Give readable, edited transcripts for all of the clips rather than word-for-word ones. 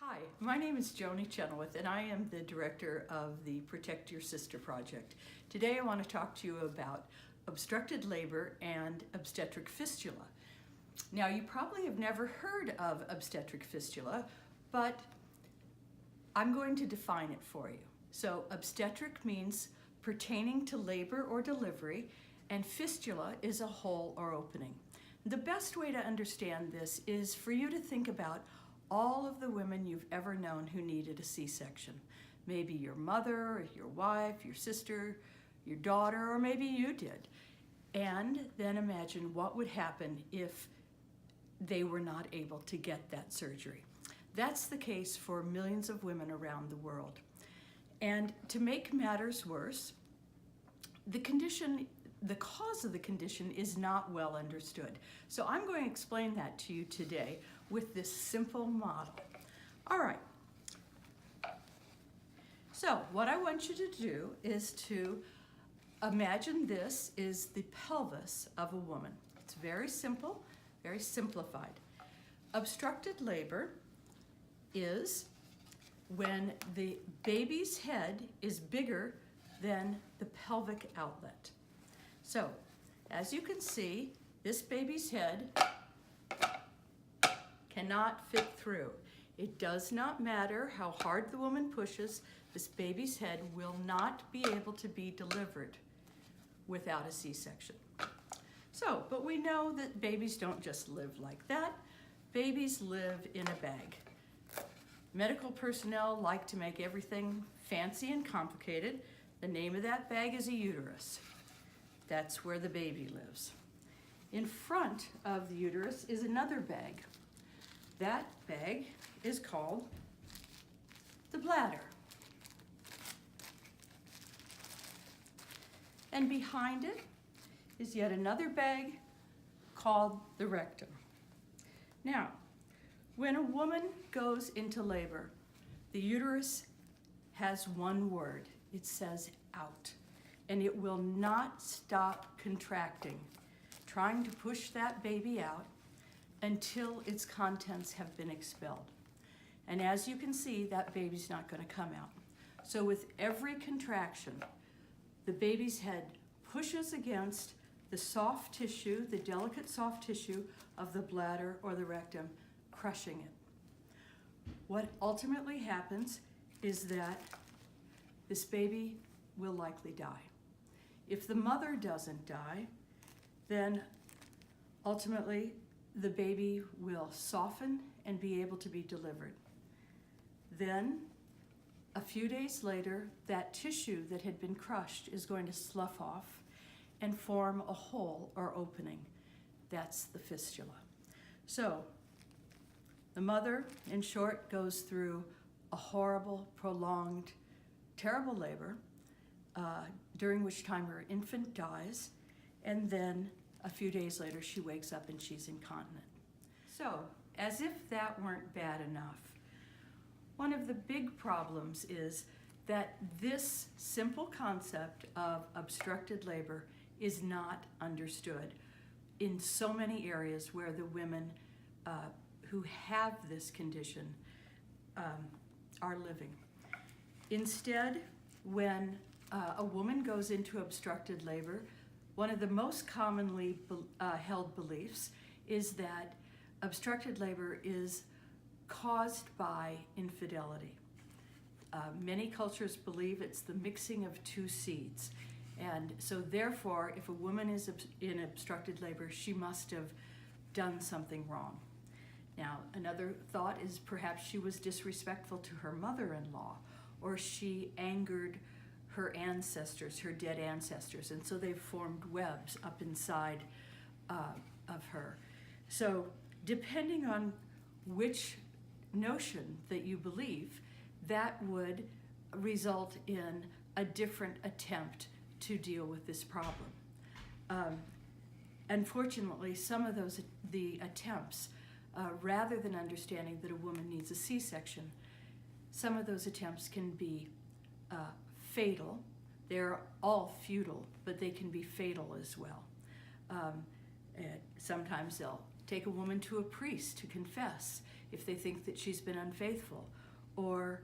Hi, my name is Joni Chenoweth and I am the director of the Protect Your Sister project. Today I want to talk to you about obstructed labor and obstetric fistula. Now you probably have never heard of obstetric fistula, but I'm going to define it for you. So obstetric means pertaining to labor or delivery, and fistula is a hole or opening. The best way to understand this is for you to think about all of the women you've ever known who needed a C-section. Maybe your mother, your wife, your sister, your daughter, or maybe you did. And then imagine what would happen if they were not able to get that surgery. That's the case for millions of women around the world. And to make matters worse, the cause of the condition is not well understood. So I'm going to explain that to you today with this simple model. All right. So what I want you to do is to imagine this is the pelvis of a woman. It's very simple, very simplified. Obstructed labor is when the baby's head is bigger than the pelvic outlet. So, as you can see, this baby's head cannot fit through. It does not matter how hard the woman pushes, this baby's head will not be able to be delivered without a C-section. So, but we know that babies don't just live like that. Babies live in a bag. Medical personnel like to make everything fancy and complicated. The name of that bag is a uterus. That's where the baby lives. In front of the uterus is another bag. That bag is called the bladder. And behind it is yet another bag called the rectum. Now, when a woman goes into labor, the uterus has one word. It says out. And it will not stop contracting, trying to push that baby out until its contents have been expelled. And as you can see, that baby's not going to come out. So with every contraction, the baby's head pushes against the soft tissue, the delicate soft tissue of the bladder or the rectum, crushing it. What ultimately happens is that this baby will likely die. If the mother doesn't die, then ultimately the baby will soften and be able to be delivered. Then, a few days later, that tissue that had been crushed is going to slough off and form a hole or opening. That's the fistula. So, the mother, in short, goes through a horrible, prolonged, terrible labor, during which time her infant dies, and then a few days later she wakes up and she's incontinent. So, as if that weren't bad enough, one of the big problems is that this simple concept of obstructed labor is not understood in so many areas where the women who have this condition are living. Instead, when a woman goes into obstructed labor, one of the most commonly held beliefs is that obstructed labor is caused by infidelity. Many cultures believe it's the mixing of two seeds. And so therefore, if a woman is in obstructed labor, she must have done something wrong. Now, another thought is perhaps she was disrespectful to her mother-in-law, or she angered her ancestors, her dead ancestors, and so they've formed webs up inside of her. So depending on which notion that you believe, that would result in a different attempt to deal with this problem. Unfortunately, some of the attempts, rather than understanding that a woman needs a C-section, some of those attempts can be fatal. They're all futile, but they can be fatal as well. Sometimes they'll take a woman to a priest to confess if they think that she's been unfaithful, or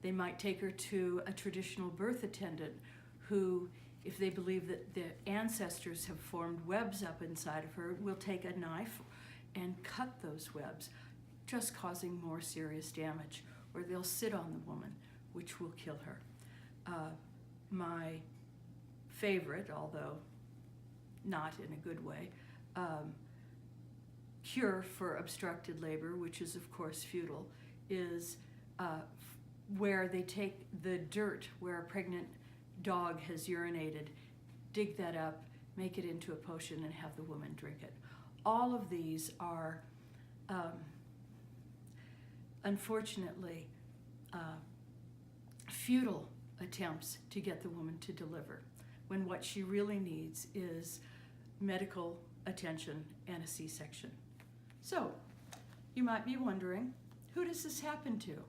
they might take her to a traditional birth attendant who, if they believe that the ancestors have formed webs up inside of her, will take a knife and cut those webs, just causing more serious damage. Or they'll sit on the woman, which will kill her. My favorite, although not in a good way, cure for obstructed labor, which is of course futile, is where they take the dirt where a pregnant dog has urinated, dig that up, make it into a potion, and have the woman drink it. All of these are, unfortunately, futile attempts to get the woman to deliver, when what she really needs is medical attention and a C-section. So, you might be wondering, who does this happen to?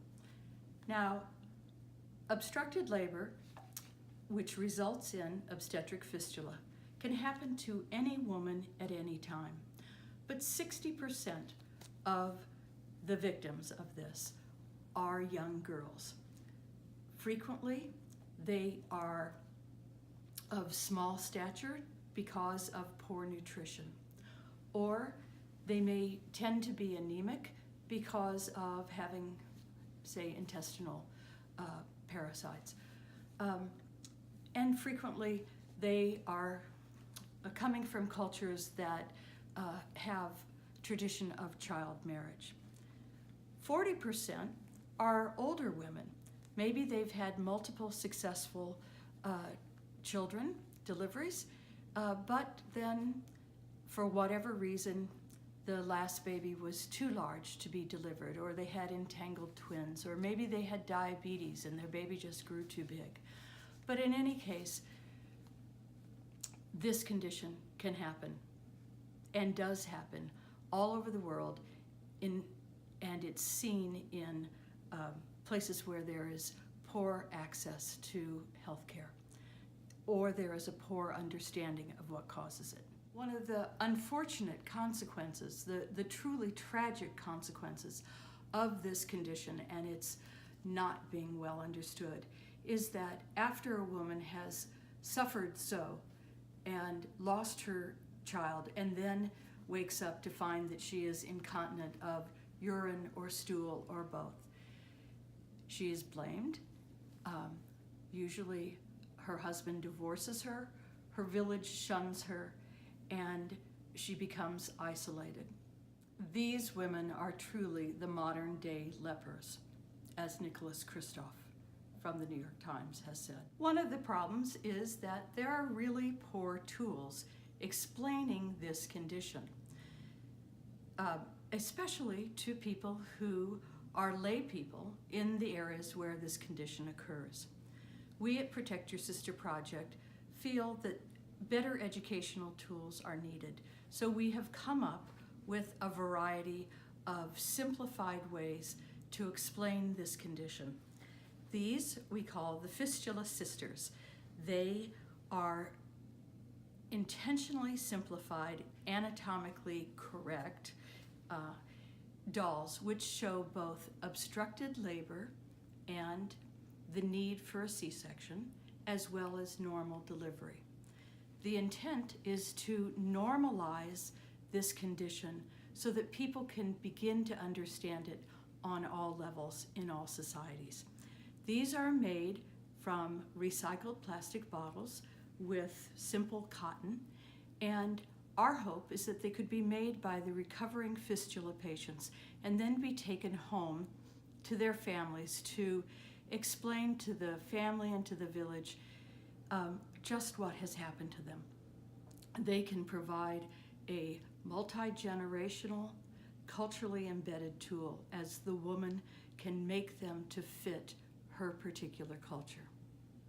Now, obstructed labor, which results in obstetric fistula, can happen to any woman at any time. But 60% of the victims of this are young girls. Frequently, they are of small stature because of poor nutrition, or they may tend to be anemic because of having, say, intestinal parasites. And frequently, they are coming from cultures that have tradition of child marriage. 40% are older women. Maybe they've had multiple successful children, deliveries, but then for whatever reason, the last baby was too large to be delivered, or they had entangled twins, or maybe they had diabetes and their baby just grew too big. But in any case, this condition can happen and does happen all over the world, and it's seen in places where there is poor access to health care, or there is a poor understanding of what causes it. One of the unfortunate consequences, the truly tragic consequences of this condition and its not being well understood, is that after a woman has suffered so and lost her child and then wakes up to find that she is incontinent of urine or stool or both, she is blamed. Usually her husband divorces her, her village shuns her, and she becomes isolated. These women are truly the modern day lepers, as Nicholas Kristof from the New York Times has said. One of the problems is that there are really poor tools explaining this condition, especially to people who are lay people in the areas where this condition occurs. We at Protect Your Sister Project feel that better educational tools are needed, so we have come up with a variety of simplified ways to explain this condition. These we call the Fistula Sisters. They are intentionally simplified, anatomically correct dolls which show both obstructed labor and the need for a C-section, as well as normal delivery. The intent is to normalize this condition so that people can begin to understand it on all levels in all societies. These are made from recycled plastic bottles with simple cotton, and our hope is that they could be made by the recovering fistula patients and then be taken home to their families to explain to the family and to the village just what has happened to them. They can provide a multi-generational, culturally embedded tool as the woman can make them to fit her particular culture.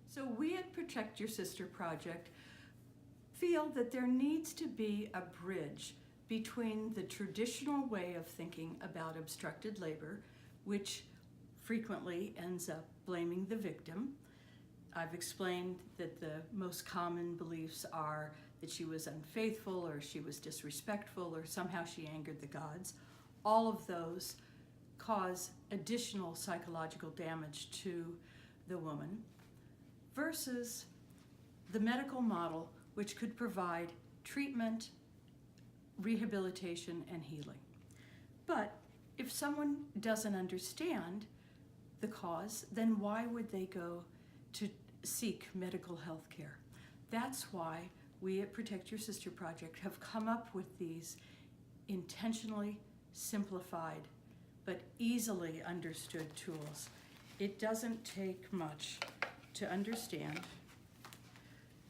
So we at Protect Your Sister Project feel that there needs to be a bridge between the traditional way of thinking about obstructed labor, which frequently ends up blaming the victim. I've explained that the most common beliefs are that she was unfaithful or she was disrespectful or somehow she angered the gods. All of those cause additional psychological damage to the woman, versus the medical model, which could provide treatment, rehabilitation, and healing. But if someone doesn't understand the cause, then why would they go to seek medical health care? That's why we at Protect Your Sister Project have come up with these intentionally simplified but easily understood tools. It doesn't take much to understand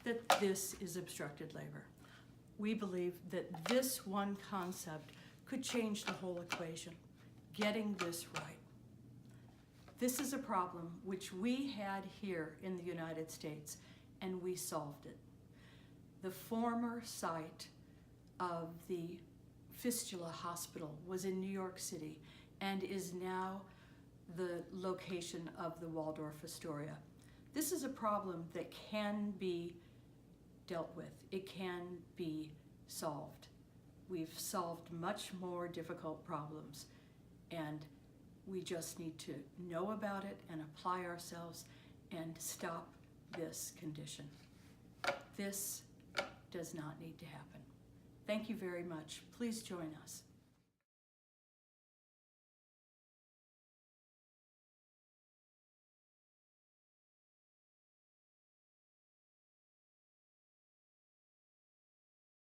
that this is obstructed labor. We believe that this one concept could change the whole equation, getting this right. This is a problem which we had here in the United States, and we solved it. The former site of the Fistula Hospital was in New York City and is now the location of the Waldorf Astoria. This is a problem that can be dealt with. It can be solved. We've solved much more difficult problems, and we just need to know about it and apply ourselves and stop this condition. This does not need to happen. Thank you very much. Please join us.